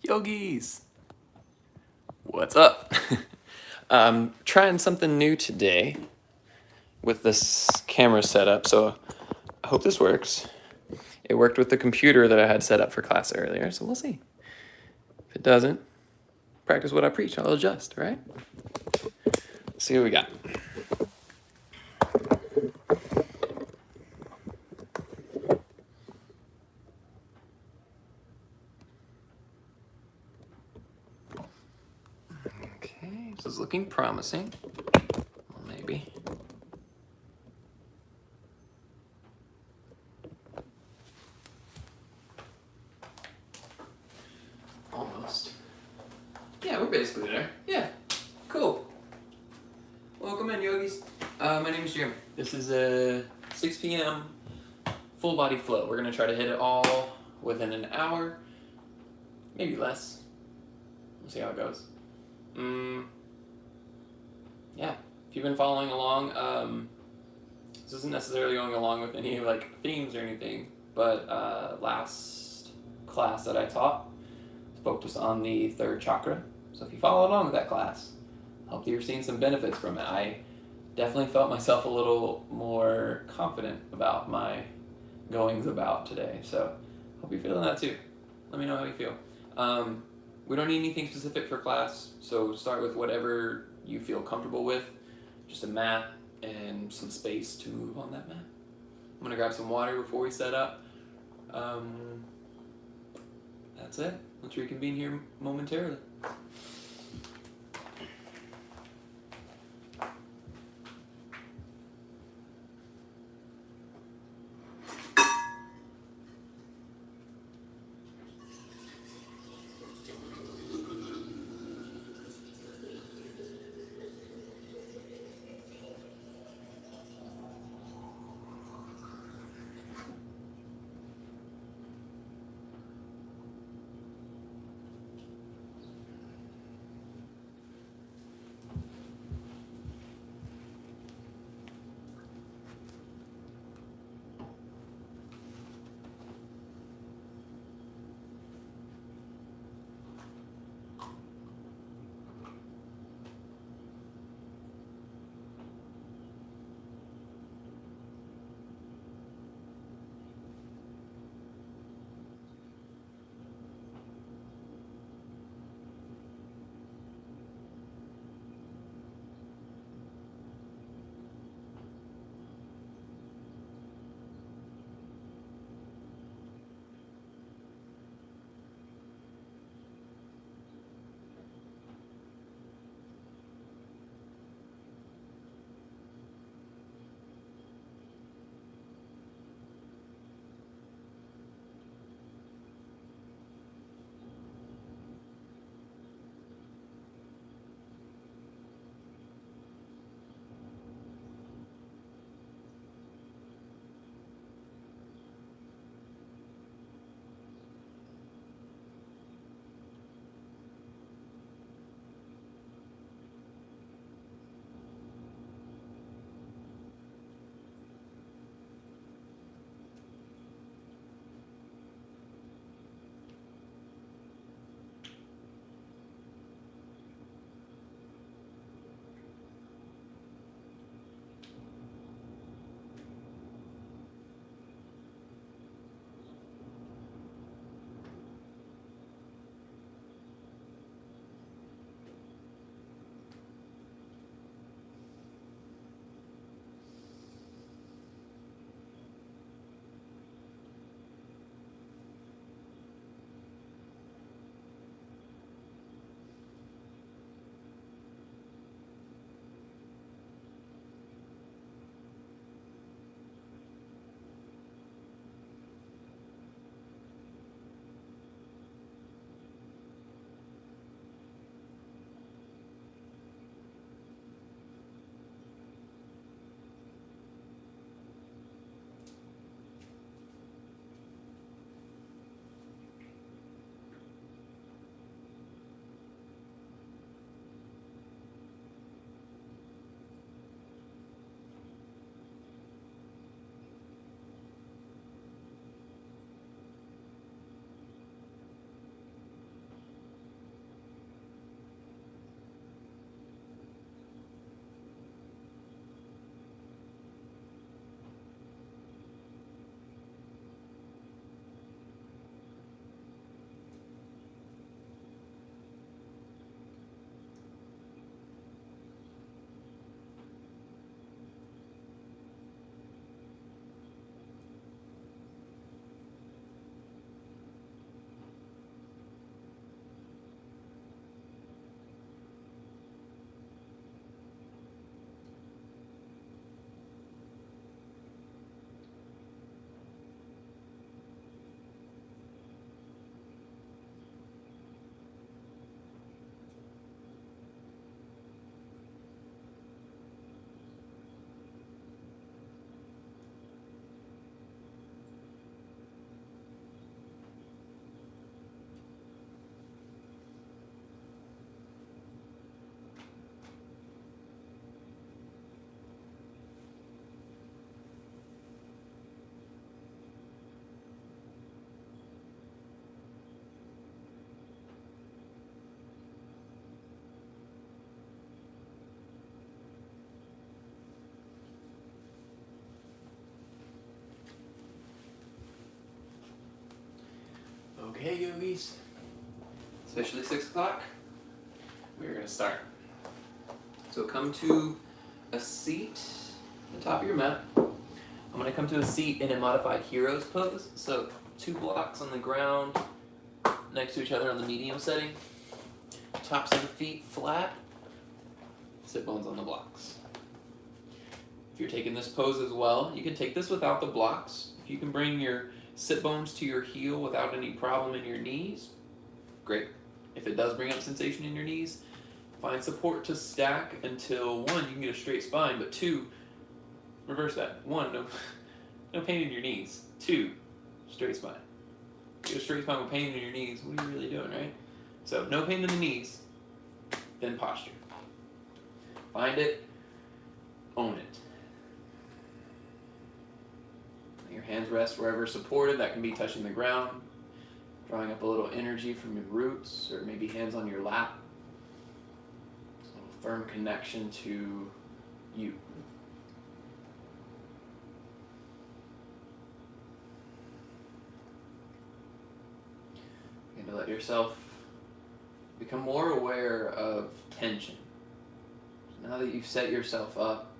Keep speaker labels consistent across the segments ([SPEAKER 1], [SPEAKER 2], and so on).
[SPEAKER 1] Yogis! What's up? I'm trying something new today with this camera setup, so I hope this works. It worked with the computer that I had set up for class earlier, so we'll see. If it doesn't, practice what I preach, I'll adjust, right? Let's see what we got. Okay, this is looking promising. Well, maybe. Almost. Yeah, we're basically there. Yeah, cool. Welcome in, yogis. My name is Jim. This is a 6 p.m. full body flow. We're gonna try to hit it all within an hour, maybe less. We'll see how it goes. Yeah, if you've been following along, this isn't necessarily going along with any like themes or anything, but last class that I taught focused on the third chakra. So if you follow along with that class, hope that you're seeing some benefits from it. I definitely felt myself a little more confident about my goings about today. So hope you're feeling that too. Let me know how you feel. We don't need anything specific for class, so start with whatever you feel comfortable with. Just a mat and some space to move on that mat. I'm gonna grab some water before we set up. That's it. Let's reconvene here momentarily. Okay, yogis. It's officially 6 o'clock. We're going to start. So come to a seat at the top of your mat. I'm going to come to a seat in a modified hero's pose. So 2 blocks on the ground next to each other on the medium setting. Tops of the feet flat. Sit bones on the blocks. If you're taking this pose as well, you can take this without the blocks. If you can bring your sit bones to your heel without any problem in your knees, great. If it does bring up sensation in your knees, find support to stack until 1, you can get a straight spine, but 2, reverse that. 1, no pain in your knees. 2, straight spine. Get a straight spine with pain in your knees, what are you really doing, right? So no pain in the knees, then posture. Find it, own it. Let your hands rest wherever supported. That can be touching the ground, drawing up a little energy from your roots, or maybe hands on your lap. A little firm connection to you. And to let yourself become more aware of tension. So now that you've set yourself up,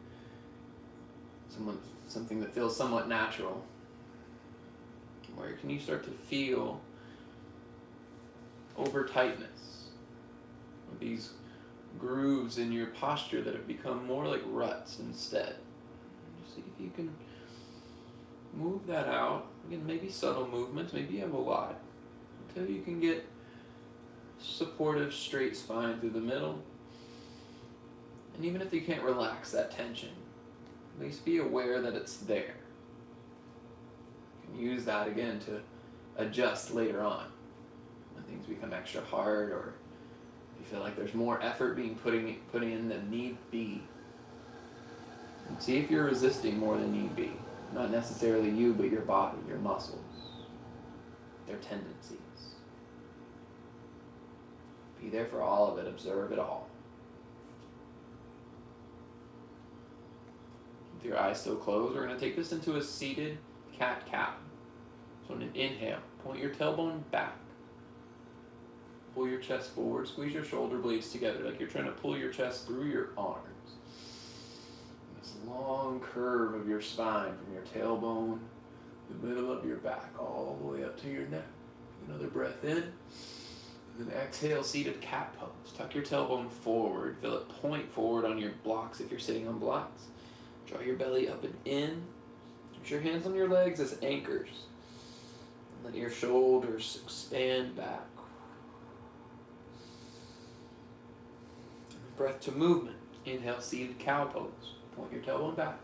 [SPEAKER 1] something that feels somewhat natural, where can you start to feel over tightness, or these grooves in your posture that have become more like ruts instead. Just see if you can move that out. Again, maybe subtle movements, maybe you have a lot, until you can get supportive straight spine through the middle. And even if you can't relax that tension, at least be aware that it's there. You can use that again to adjust later on when things become extra hard, or you feel like there's more effort being put in than need be. And see if you're resisting more than need be. Not necessarily you, but your body, your muscles, their tendencies. Be there for all of it. Observe it all. With your eyes still closed, we're going to take this into a seated cat-cow. So on an inhale, point your tailbone back. Pull your chest forward. Squeeze your shoulder blades together like you're trying to pull your chest through your arms. And this long curve of your spine from your tailbone, the middle of your back, all the way up to your neck. Another breath in. And then exhale, seated cat pose. Tuck your tailbone forward. Feel it point forward on your blocks if you're sitting on blocks. Draw your belly up and in. Use your hands on your legs as anchors. And let your shoulders expand back. Breath to movement. Inhale, seated cow pose. Point your tailbone back.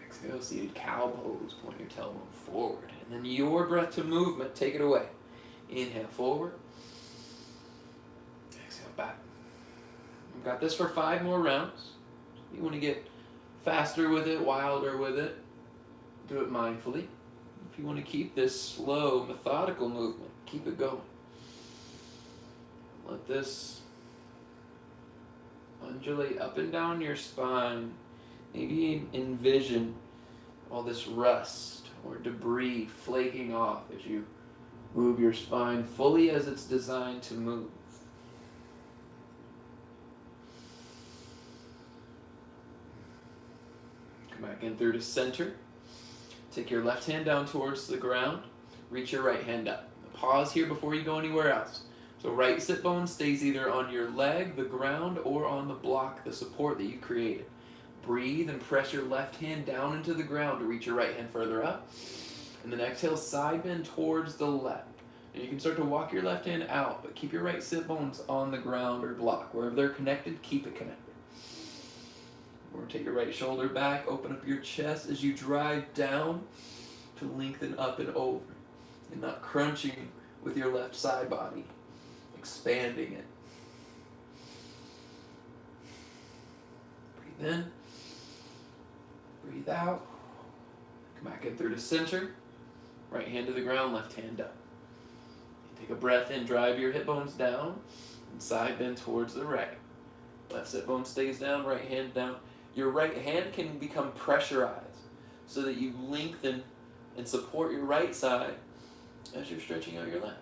[SPEAKER 1] Exhale, seated cow pose. Point your tailbone forward. And then your breath to movement. Take it away. Inhale forward. Exhale back. We've got this for 5 more rounds. You want to get faster with it, wilder with it. Do it mindfully. If you want to keep this slow, methodical movement, keep it going. Let this undulate up and down your spine. Maybe envision all this rust or debris flaking off as you move your spine fully as it's designed to move. Come back in through to center. Take your left hand down towards the ground. Reach your right hand up. Pause here before you go anywhere else. So right sit bone stays either on your leg, the ground, or on the block, the support that you created. Breathe and press your left hand down into the ground to reach your right hand further up. And then exhale, side bend towards the left. And you can start to walk your left hand out, but keep your right sit bones on the ground or block. Wherever they're connected, keep it connected. Or take your right shoulder back, open up your chest as you drive down to lengthen up and over. And not crunching with your left side body, expanding it. Breathe in, breathe out. Come back in through the center. Right hand to the ground, left hand up. Take a breath in, drive your hip bones down, and side bend towards the right. Left sit bone stays down, right hand down. Your right hand can become pressurized so that you lengthen and support your right side as you're stretching out your left.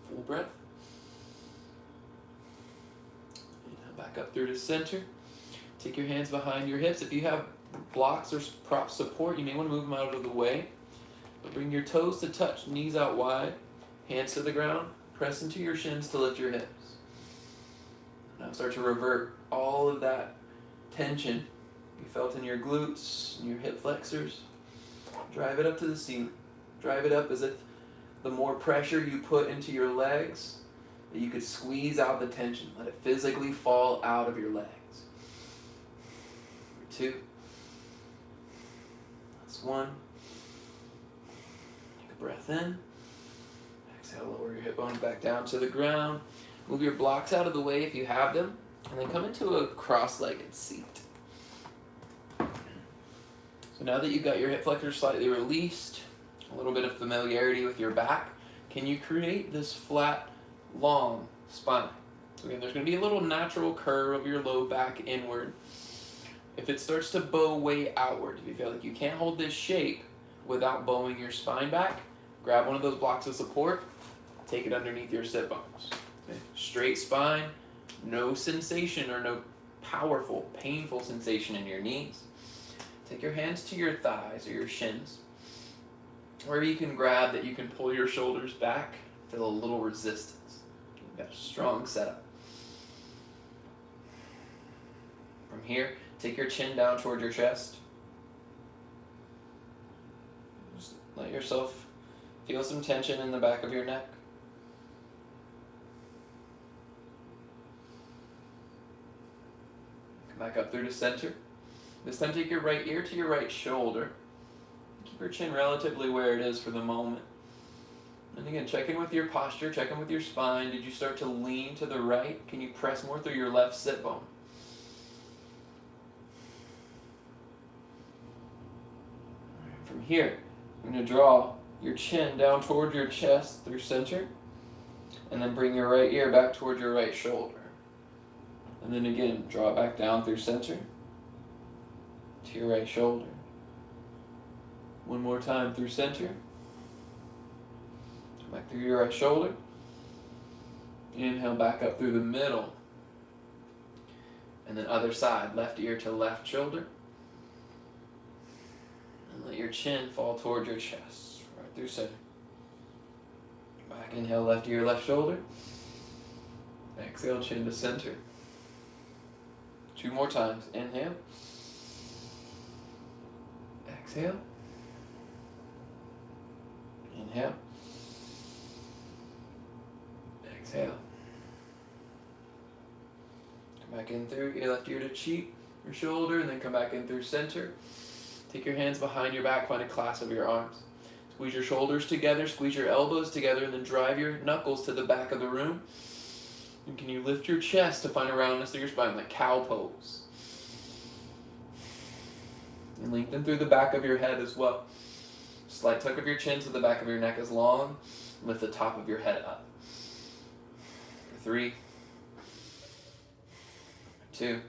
[SPEAKER 1] Full breath. Inhale back up through to center. Take your hands behind your hips. If you have blocks or prop support, you may want to move them out of the way. But bring your toes to touch, knees out wide, hands to the ground. Press into your shins to lift your hips. Now start to revert all of that tension you felt in your glutes and your hip flexors. Drive it up to the ceiling. Drive it up as if the more pressure you put into your legs, that you could squeeze out the tension. Let it physically fall out of your legs. For 2. That's 1. Take a breath in. Exhale, lower your hip bones back down to the ground. Move your blocks out of the way if you have them. And then come into a cross-legged seat. So now that you've got your hip flexors slightly released, a little bit of familiarity with your back, can you create this flat, long spine? So again, there's going to be a little natural curve of your low back inward. If it starts to bow way outward, if you feel like you can't hold this shape without bowing your spine back, grab one of those blocks of support, take it underneath your sit bones. Okay? Straight spine, no sensation or no powerful, painful sensation in your knees. Take your hands to your thighs or your shins. Wherever you can grab that you can pull your shoulders back, feel a little resistance. You've got a strong setup. From here, take your chin down toward your chest. Just let yourself feel some tension in the back of your neck. Come back up through to center. This time take your right ear to your right shoulder. Keep your chin relatively where it is for the moment. And again, check in with your posture, check in with your spine. Did you start to lean to the right? Can you press more through your left sit bone? From here, you're going to draw your chin down toward your chest through center. And then bring your right ear back toward your right shoulder. And then again, draw it back down through center to your right shoulder. One more time through center. Back through your right shoulder. Inhale back up through the middle. And then other side, left ear to left shoulder. And let your chin fall toward your chest, right through center. Back, inhale, left ear, left shoulder. Exhale, chin to center. 2 more times. Inhale. Exhale. Inhale. Exhale. Come back in through your left ear to cheek, your shoulder, and then come back in through center. Take your hands behind your back, find a clasp of your arms. Squeeze your shoulders together, squeeze your elbows together, and then drive your knuckles to the back of the room. And can you lift your chest to find a roundness through your spine, like cow pose? And lengthen through the back of your head as well. Slight tuck of your chin so the back of your neck is long. Lift the top of your head up. 3, 2.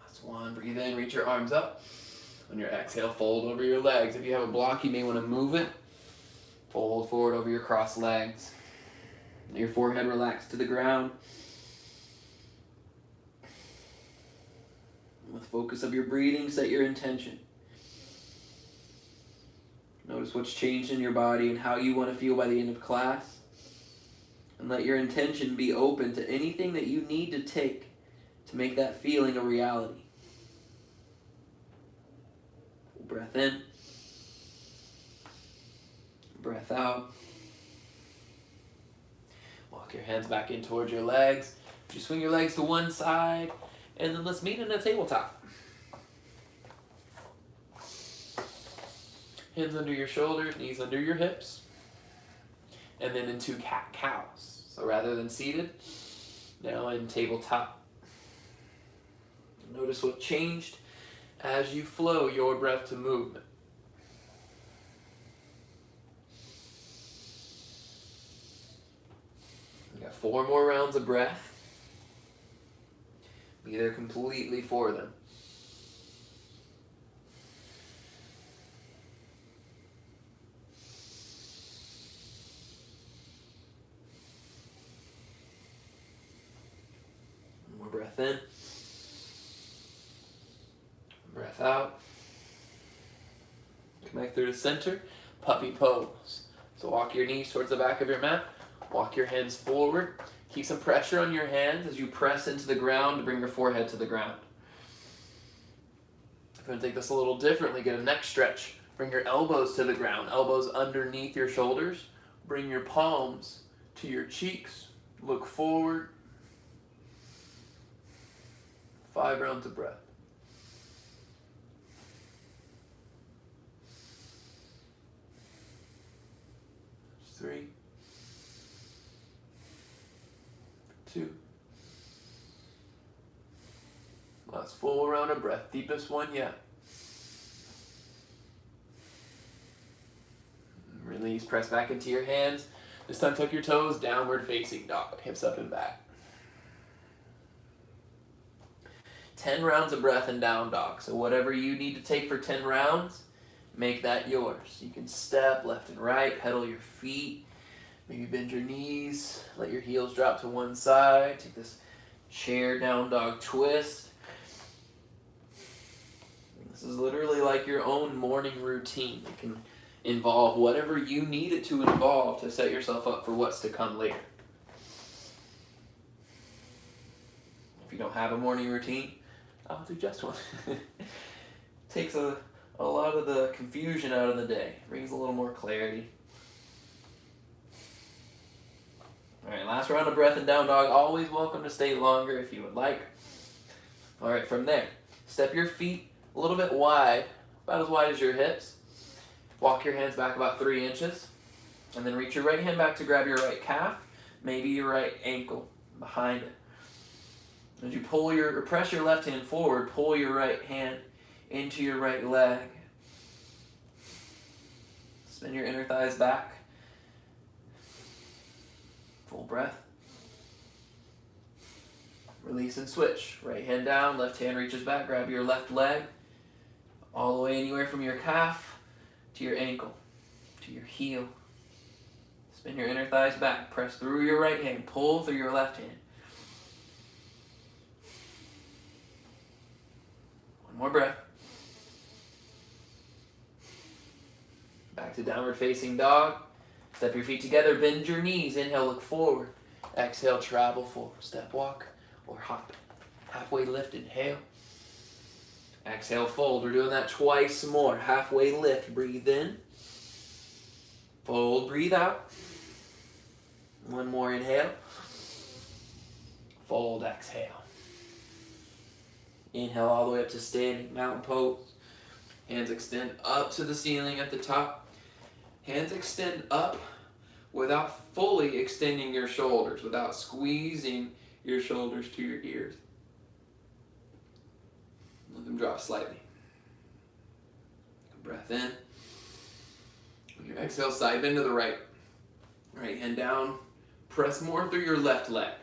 [SPEAKER 1] That's 1. Breathe in, reach your arms up. On your exhale, fold over your legs. If you have a block, you may want to move it. Fold forward over your crossed legs. Let your forehead relax to the ground. With focus of your breathing, set your intention. Notice what's changed in your body and how you want to feel by the end of class. And let your intention be open to anything that you need to take to make that feeling a reality. Full breath in. Breath out. Walk your hands back in towards your legs. You swing your legs to one side. And then let's meet in a tabletop. Hands under your shoulders, knees under your hips. And then into cat-cows. So rather than seated, now in tabletop. Notice what changed as you flow your breath to movement. We got 4 more rounds of breath. Be there completely for them. One more breath in. Breath out. Come back through the center. Puppy pose. So walk your knees towards the back of your mat. Walk your hands forward. Keep some pressure on your hands as you press into the ground to bring your forehead to the ground. If you want to take this a little differently, get a neck stretch. Bring your elbows to the ground. Elbows underneath your shoulders. Bring your palms to your cheeks. Look forward. 5 rounds of breath. 3, 2. Last full round of breath. Deepest one yet. Release. Press back into your hands. This time tuck your toes. Downward facing dog. Hips up and back. 10 rounds of breath in down dog. So whatever you need to take for 10 rounds, make that yours. You can step left and right, pedal your feet, maybe bend your knees, let your heels drop to one side, take this chair down dog twist. This is literally like your own morning routine. It can involve whatever you need it to involve to set yourself up for what's to come later. If you don't have a morning routine, I'll suggest one. Takes a lot of the confusion out of the day. Brings a little more clarity. Alright, last round of breath in down dog. Always welcome to stay longer if you would like. Alright, from there, step your feet a little bit wide, about as wide as your hips. Walk your hands back about 3 inches. And then reach your right hand back to grab your right calf, maybe your right ankle behind it. As you press your left hand forward, pull your right hand into your right leg. Spin your inner thighs back. Full breath. Release and switch. Right hand down, left hand reaches back, grab your left leg. All the way anywhere from your calf to your ankle, to your heel. Spin your inner thighs back. Press through your right hand, pull through your left hand. One more breath. Back to downward facing dog. Step your feet together, bend your knees. Inhale, look forward. Exhale, travel forward. Step walk or hop. Halfway lift, inhale. Exhale, fold. We're doing that twice more. Halfway lift, breathe in. Fold, breathe out. One more inhale. Fold, exhale. Inhale all the way up to standing mountain pose. Hands extend up to the ceiling at the top. Hands extend up without fully extending your shoulders, without squeezing your shoulders to your ears. Let them drop slightly. Breath in. On your exhale, side bend to the right. Right hand down. Press more through your left leg.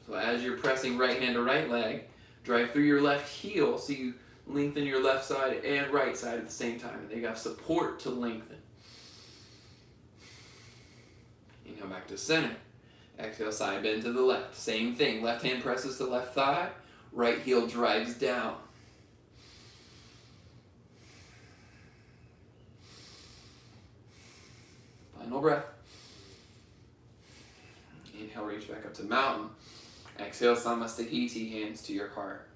[SPEAKER 1] So as you're pressing right hand to right leg, drive through your left heel so you lengthen your left side and right side at the same time. And they got support to lengthen. Inhale back to center. Exhale, side bend to the left. Same thing. Left hand presses to left thigh. Right heel drives down. Final breath. Inhale, reach back up to mountain. Exhale, Samastahiti, hands to your heart.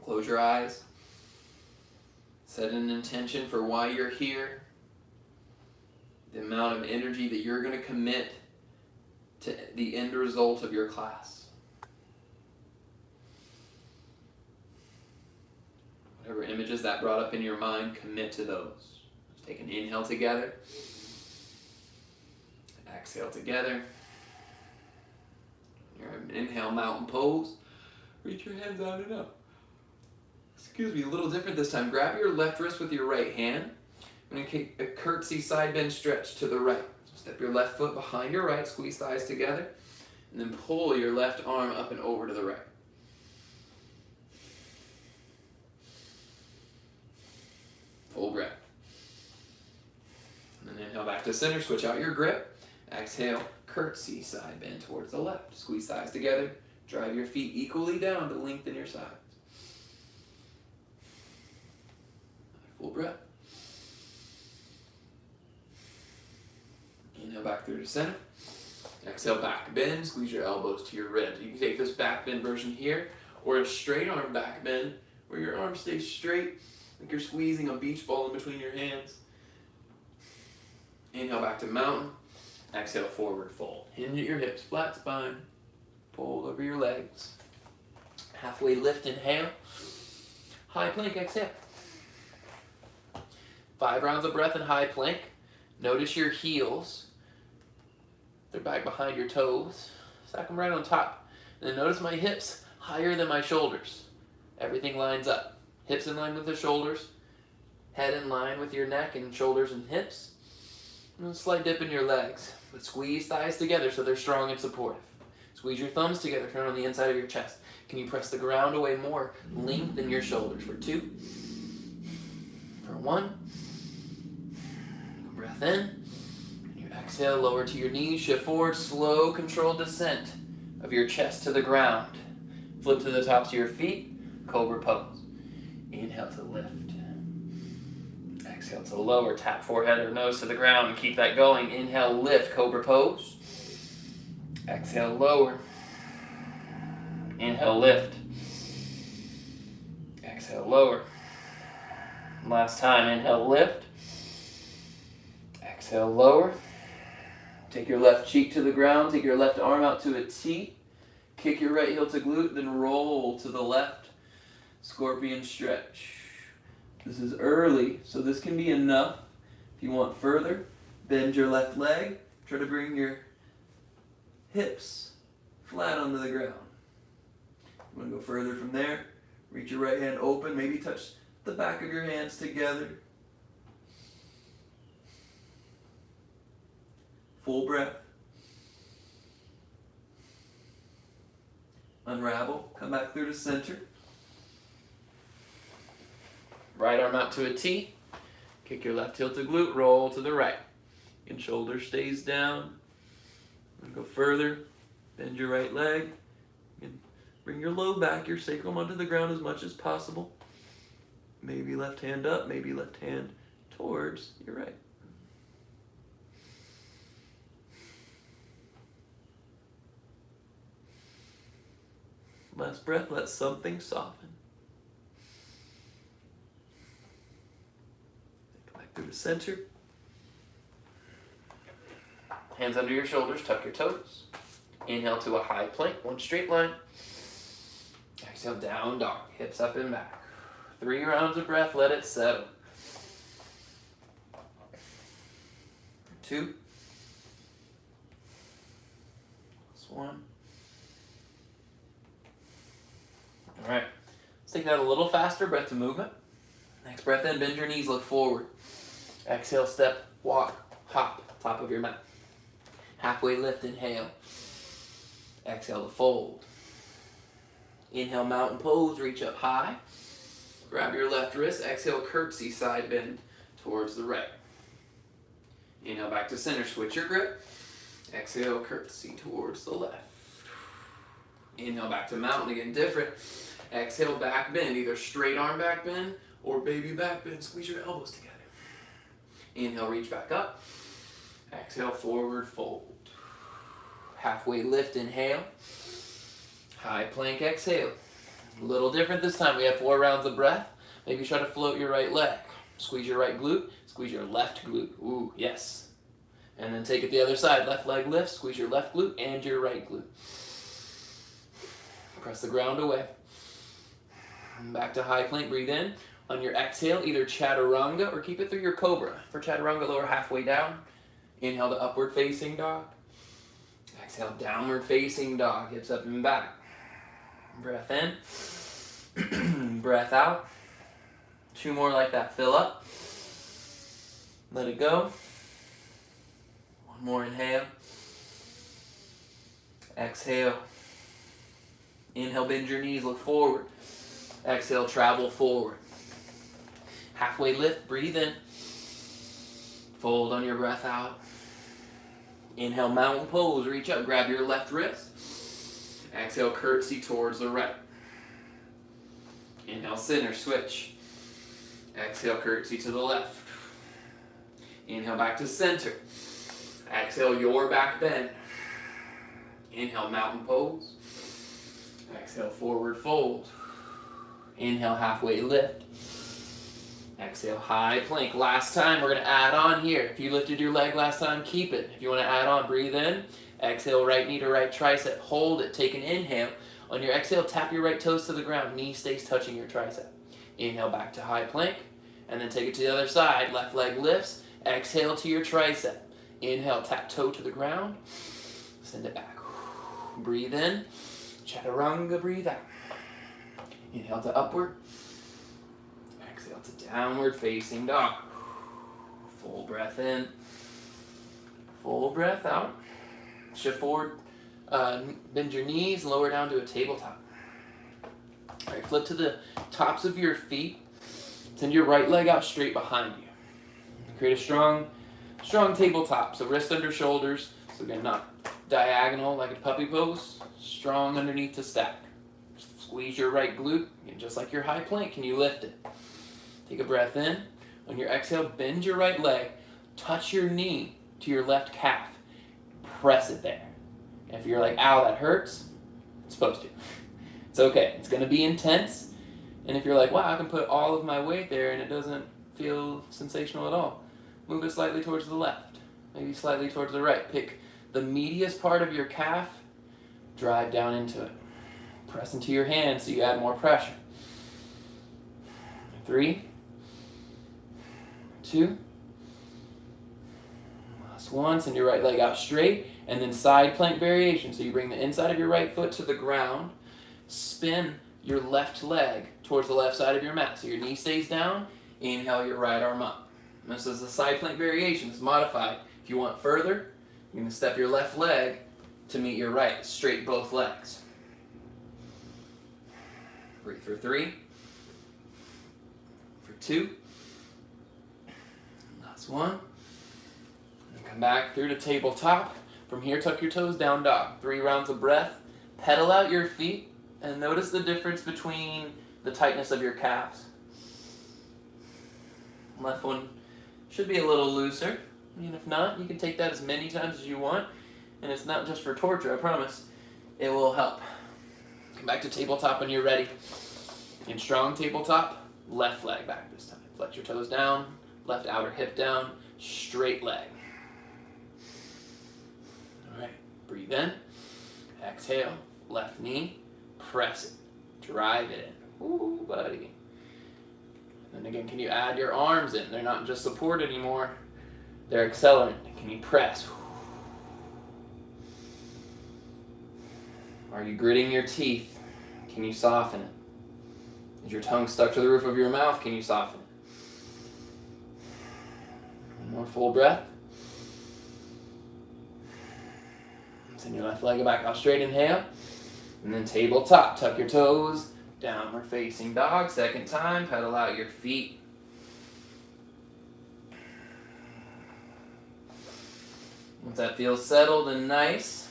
[SPEAKER 1] Close your eyes. Set an intention for why you're here. The amount of energy that you're going to commit to the end result of your class. Whatever images that brought up in your mind, commit to those. Let's take an inhale together. Exhale together. Inhale, mountain pose. Reach your hands out and up. Excuse me, a little different this time. Grab your left wrist with your right hand. I'm going to take a curtsy side bend stretch to the right. So step your left foot behind your right, squeeze thighs together, and then pull your left arm up and over to the right. to center, switch out your grip. Exhale, curtsy, side bend towards the left. Squeeze thighs together. Drive your feet equally down to lengthen your sides. Full breath. Inhale back through to center. Exhale, back bend. Squeeze your elbows to your ribs. You can take this back bend version here, or a straight arm back bend, where your arms stay straight, like you're squeezing a beach ball in between your hands. Inhale back to mountain. Exhale, forward fold. Hinge at your hips, flat spine. Fold over your legs. Halfway lift, inhale. High plank, exhale. 5 rounds of breath in high plank. Notice your heels. They're back behind your toes. Stack them right on top. And then notice my hips higher than my shoulders. Everything lines up. Hips in line with the shoulders. Head in line with your neck and shoulders and hips. And a slight dip in your legs. But squeeze thighs together so they're strong and supportive. Squeeze your thumbs together. Turn on the inside of your chest. Can you press the ground away more? Lengthen your shoulders for 2. For 1. Breath in. And you exhale, lower to your knees. Shift forward. Slow, controlled descent of your chest to the ground. Flip to the tops of your feet. Cobra Pose. Inhale to lift. Exhale to lower. Tap forehead or nose to the ground and keep that going. Inhale, lift. Cobra Pose. Exhale, lower. Inhale, lift. Exhale, lower. Last time. Inhale, lift. Exhale, lower. Take your left cheek to the ground. Take your left arm out to a T. Kick your right heel to glute, then roll to the left. Scorpion stretch. This is early, so this can be enough. If you want further, bend your left leg. Try to bring your hips flat onto the ground. You want to go further from there. Reach your right hand open. Maybe touch the back of your hands together. Full breath. Unravel. Come back through to center. Right arm out to a T. Kick your left heel to glute. Roll to the right. And shoulder stays down. And go further. Bend your right leg. And bring your low back, your sacrum onto the ground as much as possible. Maybe left hand up. Maybe left hand towards your right. Last breath, let something soften. Go back through the center. Hands under your shoulders, tuck your toes. Inhale to a high plank, one straight line. Exhale, down dog, hips up and back. 3 rounds of breath, let it settle. 2. Plus 1. All right, let's take that a little faster, breath to movement. Next breath in, bend your knees, look forward. Exhale, step, walk, hop, top of your mat. Halfway lift, inhale. Exhale to fold. Inhale, mountain pose, reach up high. Grab your left wrist, exhale, curtsy, side bend towards the right. Inhale, back to center, switch your grip. Exhale, curtsy towards the left. Inhale, back to mountain, again, different. Exhale, back bend, either straight arm back bend or baby back bend. Squeeze your elbows together. Inhale, reach back up. Exhale, forward fold. Halfway lift, inhale. High plank, exhale. A little different this time. We have 4 rounds of breath. Maybe try to float your right leg. Squeeze your right glute. Squeeze your left glute. Ooh, yes. And then take it the other side. Left leg lift. Squeeze your left glute and your right glute. Press the ground away. Back to high plank, breathe in. On your exhale, either chaturanga or keep it through your cobra. For chaturanga, lower halfway down. Inhale to upward facing dog. Exhale, downward facing dog. Hips up and back. Breath in. Breath out. 2 more like that. Fill up. Let it go. 1 more inhale. Exhale. Inhale, bend your knees, look forward. Exhale, travel forward. Halfway lift, breathe in. Fold on your breath out. Inhale, mountain pose. Reach up, grab your left wrist. Exhale, curtsy towards the right. Inhale, center, switch. Exhale, curtsy to the left. Inhale, back to center. Exhale, your back bend. Inhale, mountain pose. Exhale, forward fold. Inhale, halfway lift. Exhale, high plank. Last time, we're going to add on here. If you lifted your leg last time, keep it. If you want to add on, breathe in. Exhale, right knee to right tricep. Hold it. Take an inhale. On your exhale, tap your right toes to the ground. Knee stays touching your tricep. Inhale, back to high plank. And then take it to the other side. Left leg lifts. Exhale to your tricep. Inhale, tap toe to the ground. Send it back. Breathe in. Chaturanga, breathe out. Inhale to upward. Exhale to downward facing dog. Full breath in. Full breath out. Shift forward. Bend your knees. Lower down to a tabletop. All right, flip to the tops of your feet. Send your right leg out straight behind you. Create a strong tabletop. So wrist under shoulders. So again, not diagonal like a puppy pose. Strong underneath to stack. Squeeze your right glute. And just like your high plank, can you lift it? Take a breath in. On your exhale, bend your right leg. Touch your knee to your left calf. Press it there. And if you're like, ow, that hurts, it's supposed to. It's okay. It's going to be intense. And if you're like, wow, I can put all of my weight there and it doesn't feel sensational at all, move it slightly towards the left, maybe slightly towards the right. Pick the meatiest part of your calf, drive down into it. Press into your hands so you add more pressure. 3, 2, last one. Send your right leg out straight, and then side plank variation. So you bring the inside of your right foot to the ground, spin your left leg towards the left side of your mat. So your knee stays down, inhale your right arm up. And this is a side plank variation. It's modified. If you want further, you're going to step your left leg to meet your right. Straight both legs. Breathe for 3, for 2, last one. And come back through to tabletop. From here, tuck your toes, down dog. 3 rounds of breath. Pedal out your feet and notice the difference between the tightness of your calves. Left one should be a little looser. And if not, you can take that as many times as you want. And it's not just for torture, I promise. It will help. Come back to tabletop when you're ready. In strong tabletop, left leg back this time. Flex your toes down, left outer hip down, straight leg. All right, breathe in. Exhale, left knee, press it, drive it in. Ooh, buddy. And again, can you add your arms in? They're not just support anymore. They're accelerant. Can you press? Are you gritting your teeth? Can you soften it? Is your tongue stuck to the roof of your mouth? Can you soften it? One more full breath. Send your left leg back out straight, inhale. And then tabletop, tuck your toes, downward facing dog. Second time, pedal out your feet. Once that feels settled and nice,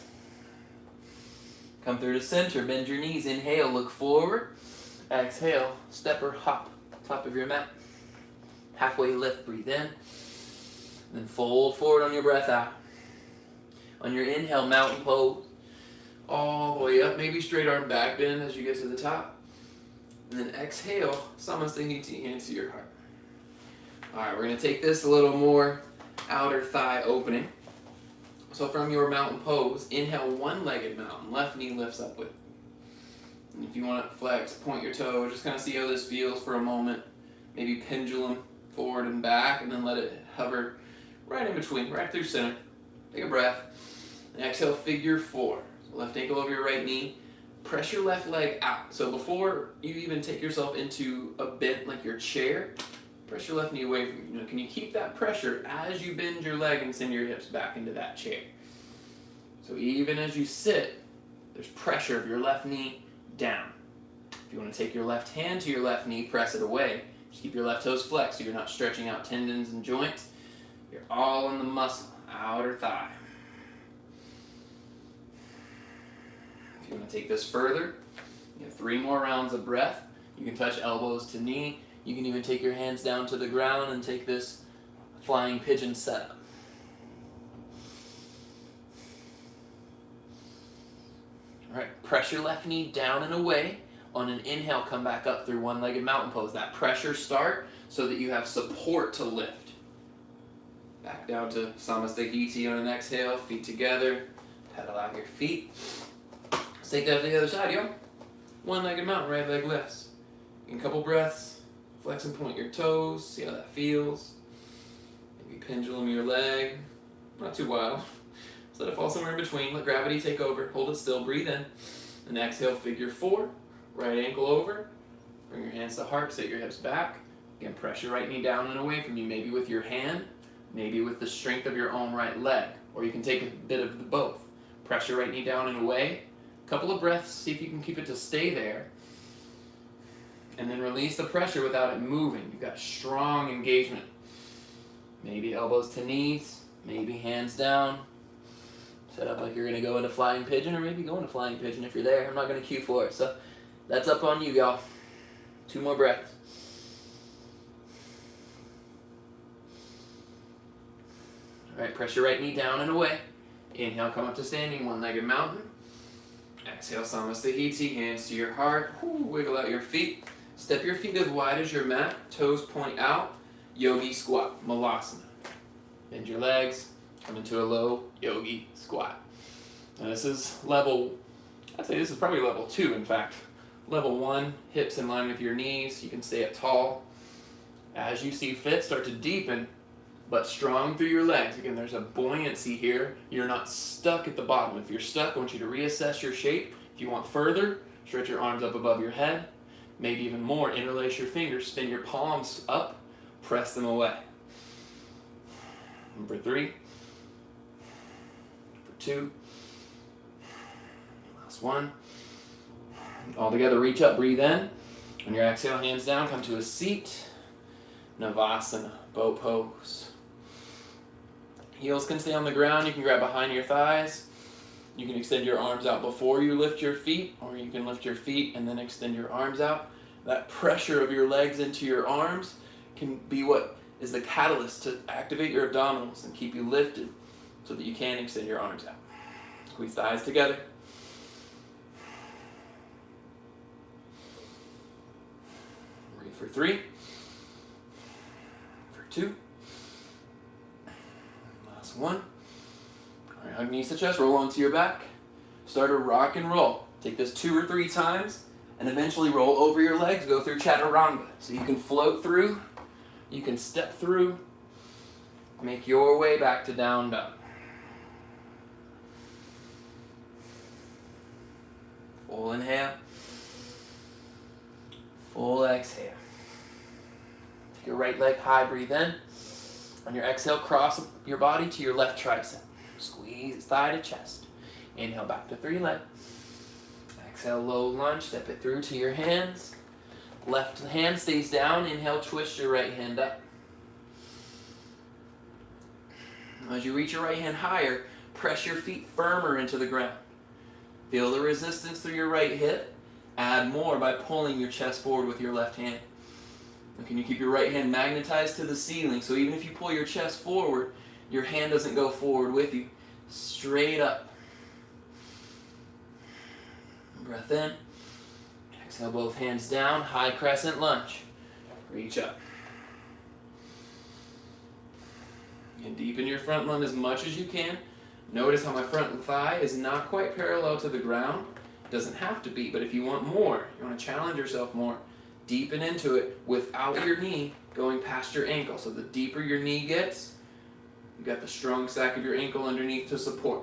[SPEAKER 1] come through to center, bend your knees, inhale, look forward. Exhale, step or hop, top of your mat. Halfway lift, breathe in. Then fold forward on your breath out. On your inhale, mountain pose. All the way up, maybe straight arm back bend as you get to the top. And then exhale, Samasthiti, hands to your heart. Alright, we're going to take this a little more outer thigh opening. So from your mountain pose, inhale one-legged mountain. Left knee lifts up with. And if you want to flex, point your toe. Just kind of see how this feels for a moment. Maybe pendulum forward and back, and then let it hover right in between, right through center. Take a breath. And exhale, figure 4. So left ankle over your right knee. Press your left leg out. So before you even take yourself into a bent like your chair, press your left knee away from you. Can you keep that pressure as you bend your leg and send your hips back into that chair? So even as you sit, there's pressure of your left knee down. If you want to take your left hand to your left knee, press it away. Just keep your left toes flexed so you're not stretching out tendons and joints. You're all in the muscle, outer thigh. If you want to take this further, you have 3 more rounds of breath. You can touch elbows to knee. You can even take your hands down to the ground and take this flying pigeon setup. All right, press your left knee down and away. On an inhale, come back up through one-legged mountain pose. That pressure start so that you have support to lift. Back down to Samasthiti on an exhale, feet together, pedal out your feet. Let's take that to the other side, yo. One-legged mountain, right leg lifts. In a couple breaths, flex and point your toes, see how that feels. Maybe pendulum your leg, not too wild. Just let it fall somewhere in between, let gravity take over, hold it still, breathe in. And exhale, figure 4, right ankle over, bring your hands to heart, sit your hips back. Again, press your right knee down and away from you, maybe with your hand, maybe with the strength of your own right leg, or you can take a bit of the both. Press your right knee down and away, couple of breaths, see if you can keep it to stay there, and then release the pressure without it moving. You've got strong engagement. Maybe elbows to knees, maybe hands down. Set up like you're going to go into flying pigeon, or maybe go into flying pigeon if you're there. I'm not going to cue for it, so that's up on you, y'all. 2 more breaths. All right, press your right knee down and away. Inhale, come up to standing, one-legged mountain. Exhale, Samasthiti, hands to your heart. Wiggle out your feet. Step your feet as wide as your mat. Toes point out. Yogi Squat, Malasana. Bend your legs. Come into a low Yogi Squat. Now this is level, I'd say this is probably level 2 in fact. Level 1, hips in line with your knees. You can stay up tall. As you see fit, start to deepen, but strong through your legs. Again, there's a buoyancy here. You're not stuck at the bottom. If you're stuck, I want you to reassess your shape. If you want further, stretch your arms up above your head. Maybe even more, interlace your fingers, spin your palms up, press them away. Number 3. 2. Last 1. All together, reach up, breathe in. On your exhale, hands down, come to a seat. Navasana, bow pose. Heels can stay on the ground. You can grab behind your thighs. You can extend your arms out before you lift your feet, or you can lift your feet and then extend your arms out. That pressure of your legs into your arms can be what is the catalyst to activate your abdominals and keep you lifted, so that you can extend your arms out. Squeeze thighs together. Breathe for 3. For 2. Last 1. All right, hug knees to chest, roll onto your back. Start a rock and roll. Take this 2 or 3 times, and eventually roll over your legs, go through chaturanga. So you can float through, you can step through, make your way back to down dog. Full inhale. Full exhale. Take your right leg high, breathe in. On your exhale, cross your body to your left tricep. Squeeze thigh to chest. Inhale back to 3 leg. Exhale, low lunge, step it through to your hands. Left hand stays down. Inhale, twist your right hand up. As you reach your right hand higher, press your feet firmer into the ground. Feel the resistance through your right hip. Add more by pulling your chest forward with your left hand. And can you keep your right hand magnetized to the ceiling? So even if you pull your chest forward, your hand doesn't go forward with you. Straight up. Breath in. Exhale, both hands down. High crescent lunge. Reach up. And deepen your front lunge as much as you can. Notice how my front thigh is not quite parallel to the ground. It doesn't have to be, but if you want more, you want to challenge yourself more, deepen into it without your knee going past your ankle. So the deeper your knee gets, you got the strong sack of your ankle underneath to support.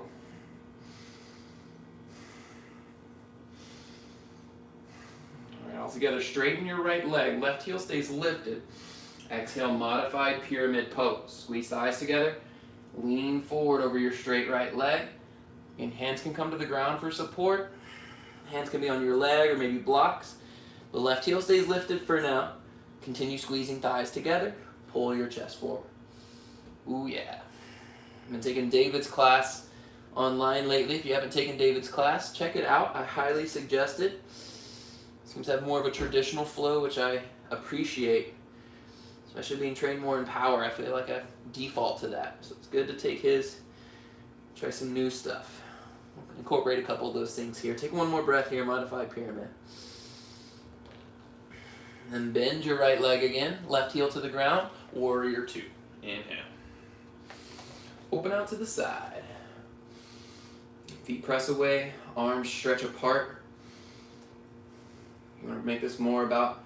[SPEAKER 1] All right, all together, straighten your right leg. Left heel stays lifted. Exhale, modified pyramid pose. Squeeze thighs together. Lean forward over your straight right leg. And hands can come to the ground for support. Hands can be on your leg or maybe blocks. The left heel stays lifted for now. Continue squeezing thighs together. Pull your chest forward. Ooh, yeah. I've been taking David's class online lately. If you haven't taken David's class, check it out. I highly suggest it. Seems to have more of a traditional flow, which I appreciate. Especially being trained more in power. I feel like I default to that. So it's good to take his, try some new stuff. Incorporate a couple of those things here. Take one more breath here, modified pyramid. And then bend your right leg again. Left heel to the ground. Warrior two. Inhale. Open out to the side. Feet press away. Arms stretch apart. You want to make this more about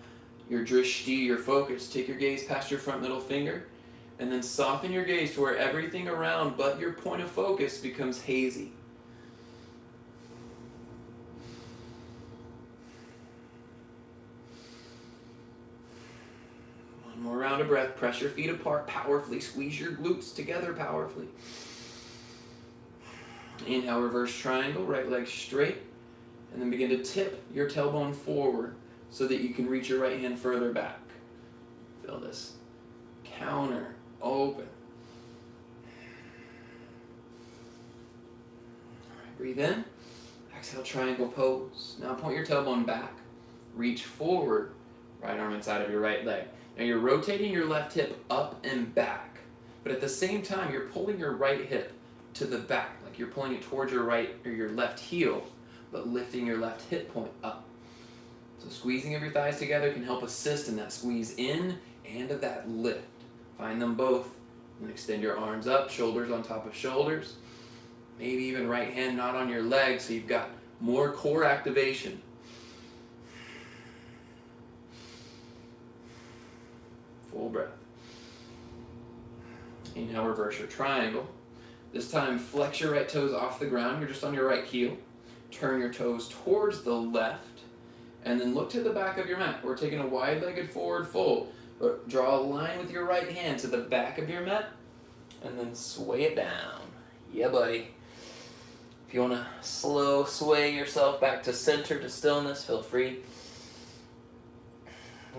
[SPEAKER 1] your drishti, your focus. Take your gaze past your front middle finger. And then soften your gaze to where everything around but your point of focus becomes hazy. One more round of breath. Press your feet apart powerfully. Squeeze your glutes together powerfully. Inhale, reverse triangle. Right leg straight. And then begin to tip your tailbone forward so that you can reach your right hand further back. Feel this. Counter. Open. All right, breathe in. Exhale, triangle pose. Now point your tailbone back. Reach forward. Right arm inside of your right leg. Now you're rotating your left hip up and back. But at the same time, you're pulling your right hip to the back. Like you're pulling it towards your right or your left heel, but lifting your left hip point up. So squeezing of your thighs together can help assist in that squeeze in and of that lift. Find them both and extend your arms up, shoulders on top of shoulders. Maybe even right hand not on your leg so you've got more core activation. Full breath. Inhale, reverse your triangle. This time flex your right toes off the ground. You're just on your right heel. Turn your toes towards the left. And then look to the back of your mat. We're taking a wide-legged forward fold. But draw a line with your right hand to the back of your mat. And then sway it down. Yeah, buddy. If you want to slow sway yourself back to center, to stillness, feel free.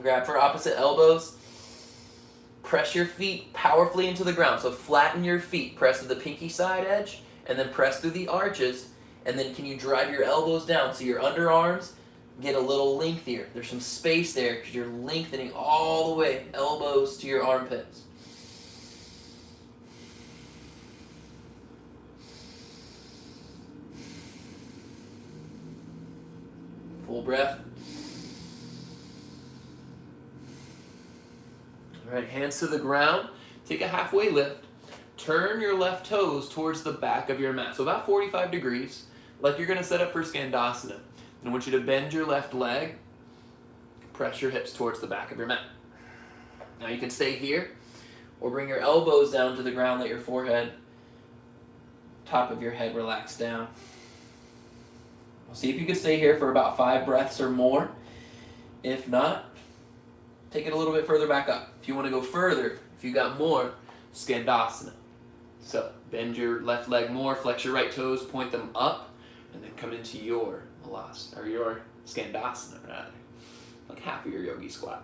[SPEAKER 1] Grab for opposite elbows. Press your feet powerfully into the ground. So flatten your feet. Press to the pinky side edge. And then press through the arches. And then can you drive your elbows down so your underarms get a little lengthier. There's some space there because you're lengthening all the way, elbows to your armpits. Full breath. All right, hands to the ground. Take a halfway lift. Turn your left toes towards the back of your mat. So about 45 degrees, like you're going to set up for Skandasana. I want you to bend your left leg, press your hips towards the back of your mat. Now you can stay here, or bring your elbows down to the ground, let your forehead, top of your head relax down. See if you can stay here for about 5 breaths or more. If not, take it a little bit further back up. If you want to go further, if you got more, Skandasana. So bend your left leg more, flex your right toes, point them up, and then come into your Malasana, or your Skandasana rather. Like half of your Yogi Squat.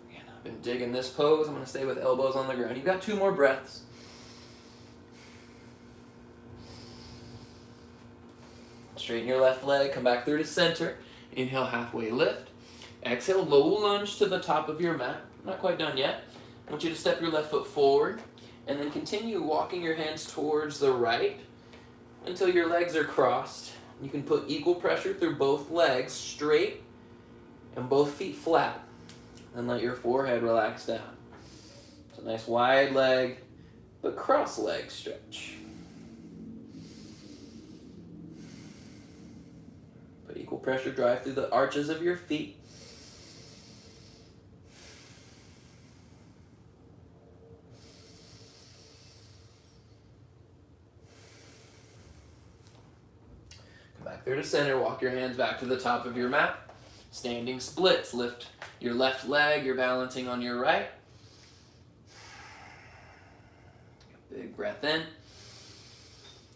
[SPEAKER 1] Again, I've been digging this pose. I'm going to stay with elbows on the ground. You've got 2 more breaths. Straighten your left leg, come back through to center. Inhale, halfway lift. Exhale, low lunge to the top of your mat. Not quite done yet. I want you to step your left foot forward and then continue walking your hands towards the right until your legs are crossed. You can put equal pressure through both legs straight and both feet flat. And let your forehead relax down. It's a nice wide leg, but cross leg stretch. Put equal pressure, drive through the arches of your feet. Back there to center, walk your hands back to the top of your mat. Standing splits, lift your left leg, you're balancing on your right. Big breath in.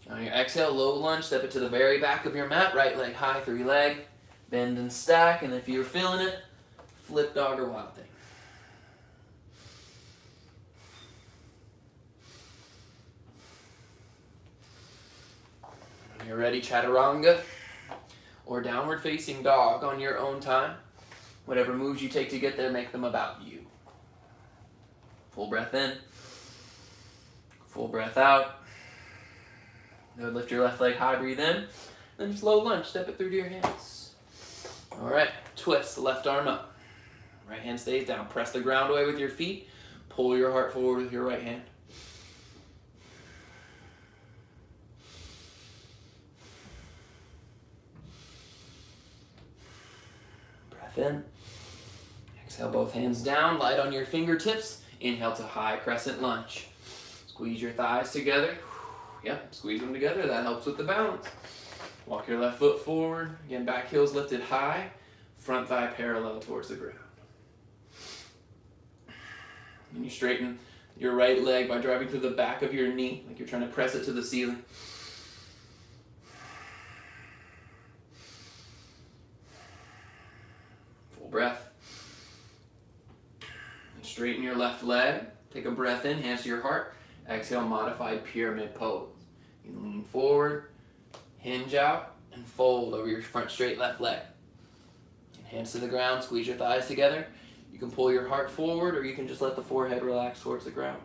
[SPEAKER 1] On your exhale, low lunge, step it to the very back of your mat, right leg high, 3 leg, bend and stack, and if you're feeling it, flip dog or wild thing. When you're ready, chaturanga or downward facing dog on your own time. Whatever moves you take to get there, make them about you. Full breath in. Full breath out. Good, lift your left leg high, breathe in. Then just low lunge, step it through to your hands. All right, twist the left arm up. Right hand stays down. Press the ground away with your feet. Pull your heart forward with your right hand. Breath in. Exhale, both hands down. Light on your fingertips. Inhale to high crescent lunge. Squeeze your thighs together. Yep, squeeze them together. That helps with the balance. Walk your left foot forward. Again, back heel's lifted high. Front thigh parallel towards the ground. And you straighten your right leg by driving through the back of your knee, like you're trying to press it to the ceiling. Full breath. And straighten your left leg. Take a breath in, hands to your heart. Exhale, modified pyramid pose. You can lean forward, hinge out, and fold over your front straight left leg. And hands to the ground, squeeze your thighs together. You can pull your heart forward, or you can just let the forehead relax towards the ground.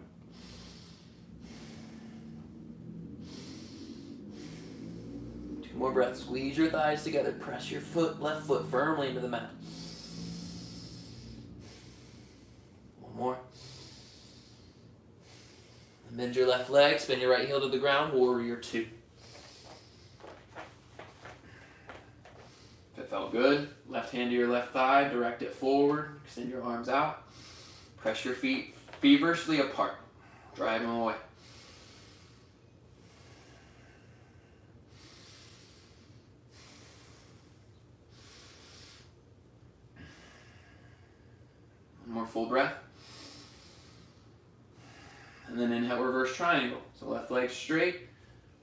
[SPEAKER 1] Two more breaths. Squeeze your thighs together. Press your left foot firmly into the mat. One more. And bend your left leg. Spin your right heel to the ground. Warrior two. If it felt good, left hand to your left thigh, direct it forward, extend your arms out. Press your feet feverishly apart. Drive them away. One more full breath. And then inhale, reverse triangle. So left leg straight,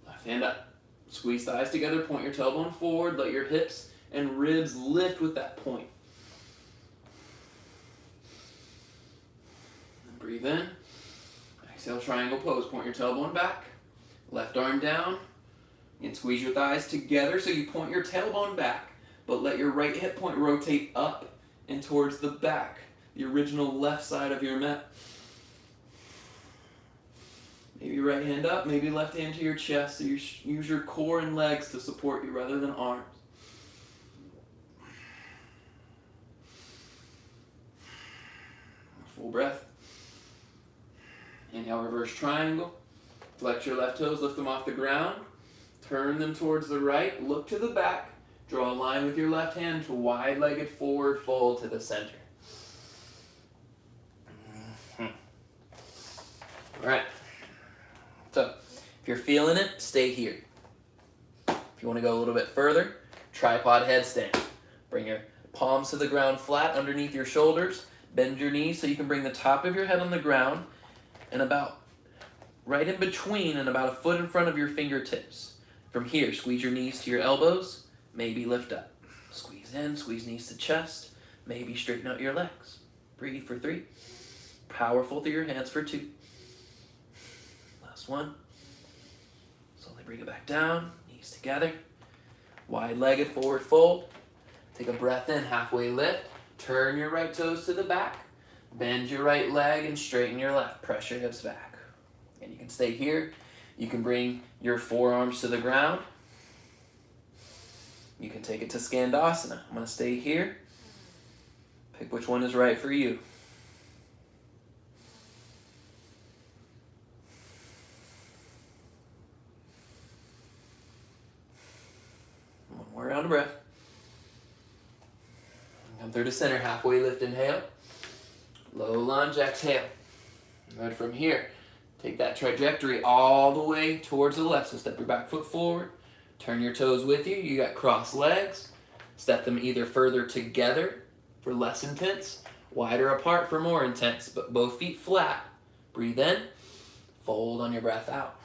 [SPEAKER 1] left hand up. Squeeze thighs together, point your tailbone forward, let your hips and ribs lift with that point. And breathe in. Exhale, triangle pose. Point your tailbone back. Left arm down. And squeeze your thighs together so you point your tailbone back, but let your right hip point rotate up and towards the back, the original left side of your mat. Maybe right hand up, maybe left hand to your chest, so you use your core and legs to support you rather than arms. Full breath. Inhale, reverse triangle. Flex your left toes, lift them off the ground. Turn them towards the right, look to the back. Draw a line with your left hand to wide-legged forward fold to the center. All right. So, if you're feeling it, stay here. If you want to go a little bit further, tripod headstand. Bring your palms to the ground flat underneath your shoulders. Bend your knees so you can bring the top of your head on the ground and about right in between and about a foot in front of your fingertips. From here, squeeze your knees to your elbows, maybe lift up. Squeeze in, squeeze knees to chest, maybe straighten out your legs. Breathe for 3. Powerful through your hands for 2. Last one. Slowly bring it back down, knees together. Wide-legged forward fold. Take a breath in, halfway lift. Turn your right toes to the back. Bend your right leg and straighten your left. Press your hips back. And you can stay here. You can bring your forearms to the ground. You can take it to Skandasana. I'm going to stay here. Pick which one is right for you. One more round of breath. Come through to center, halfway lift, inhale. Low lunge, exhale. Good. From here, take that trajectory all the way towards the left. So step your back foot forward, turn your toes with you. You got crossed legs. Step them either further together for less intense, wider apart for more intense, but both feet flat. Breathe in, fold on your breath out.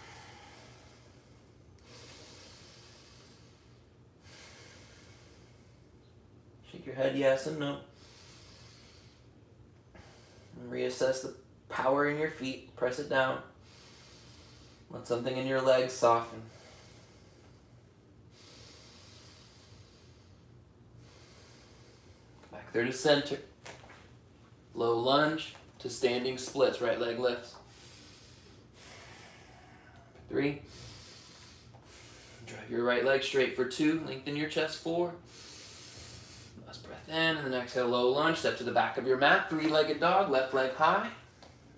[SPEAKER 1] Shake your head yes and no. And reassess the power in your feet. Press it down. Let something in your legs soften. through to center. Low lunge to standing splits, right leg lifts. 3. Drive your right leg straight for 2. Lengthen your chest 4. Last breath in, and then exhale, low lunge. Step to the back of your mat. 3-legged dog, left leg high.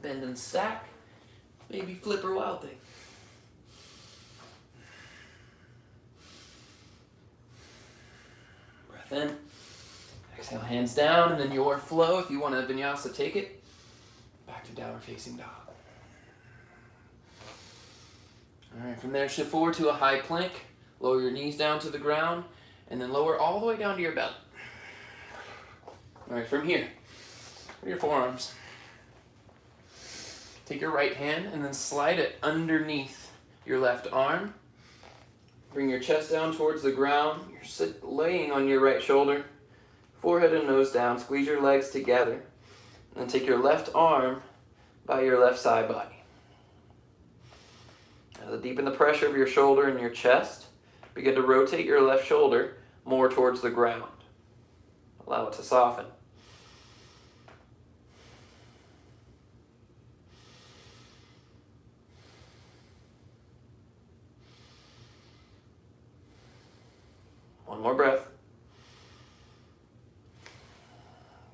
[SPEAKER 1] Bend and stack. Maybe flip or wild thing. Breath in. Exhale, hands down, and then your flow. If you want to vinyasa, take it. Back to downward facing dog. All right, from there, shift forward to a high plank. Lower your knees down to the ground, and then lower all the way down to your belly. All right, from here, your forearms. Take your right hand and then slide it underneath your left arm. Bring your chest down towards the ground. You're laying on your right shoulder. Forehead and nose down, squeeze your legs together, and take your left arm by your left side body. Now, to deepen the pressure of your shoulder and your chest, begin to rotate your left shoulder more towards the ground. Allow it to soften. One more breath.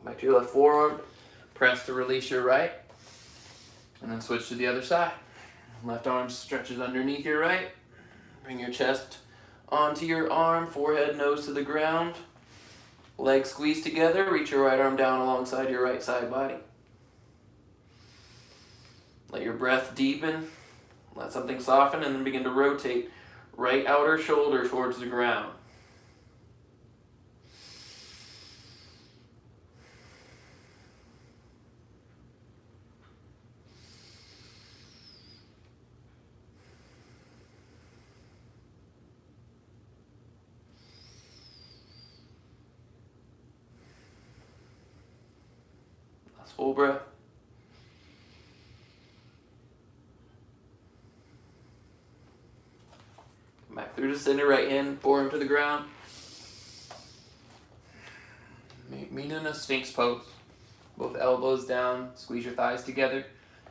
[SPEAKER 1] Back to your left forearm. Press to release your right. And then switch to the other side. Left arm stretches underneath your right. Bring your chest onto your arm. Forehead, nose to the ground. Legs squeeze together. Reach your right arm down alongside your right side body. Let your breath deepen. Let something soften, and then begin to rotate right outer shoulder towards the ground. Full breath. Come back through to center, right hand, forearm to the ground. Meet in a Sphinx Pose. Both elbows down, squeeze your thighs together.